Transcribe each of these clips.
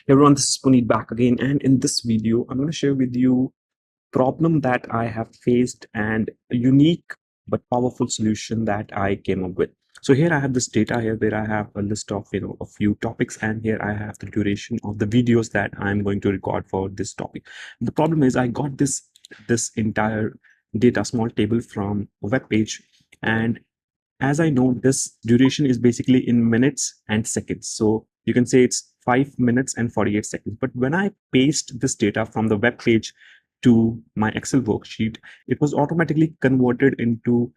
Hey everyone, this is Puneet back again, and in this video, I'm going to share with you problem that I have faced and a unique but powerful solution that I came up with. So here I have this data here where I have a list of a few topics, and here I have the duration of the videos that I'm going to record for this topic. The problem is I got this entire data small table from a web page, and as I know, this duration is basically in minutes and seconds. So you can say it's 5 minutes and 48 seconds. But when I paste this data from the web page to my Excel worksheet, it was automatically converted into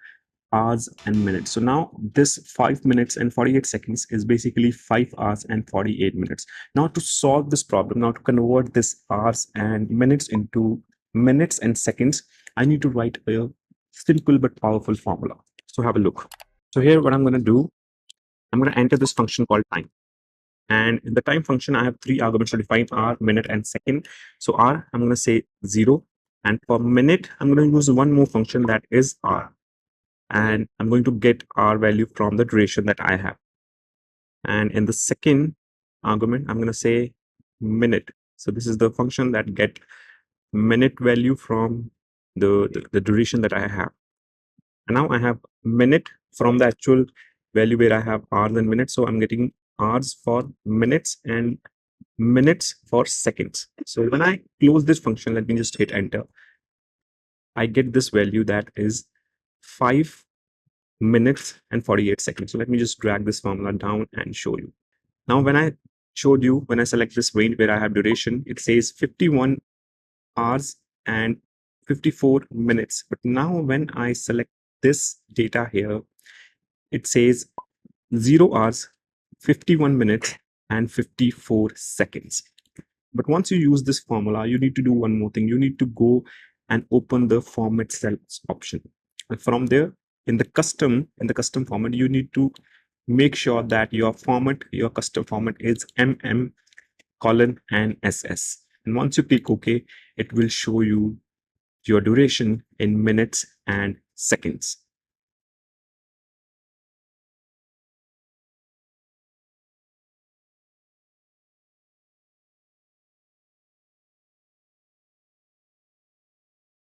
hours and minutes. So now this 5 minutes and 48 seconds is basically 5 hours and 48 minutes. Now to solve this problem, now to convert this hours and minutes into minutes and seconds, I need to write a simple but powerful formula. So have a look. So here what I'm going to do, I'm going to enter this function called time. And in the time function, I have 3 arguments to define hour, minute, and second. So hour, I'm going to say 0. And for minute, I'm going to use one more function that is hour. And I'm going to get hour value from the duration that I have. And in the second argument, I'm going to say minute. So this is the function that get minute value from the duration that I have. And now I have minute from the actual value where I have hours and minutes. So I'm getting hours for minutes and minutes for seconds. So when I close this function, let me just hit enter. I get this value that is 5 minutes and 48 seconds. So let me just drag this formula down and show you. Now, when I showed you, when I select this range where I have duration, it says 51 hours and 54 minutes. But now when I select this data here, it says 0 hours, 51 minutes, and 54 seconds. But once you use this formula, you need to do one more thing. You need to go and open the format cells option. And from there, in the custom format, you need to make sure that your custom format is and SS. And once you click OK, it will show you your duration in minutes and seconds.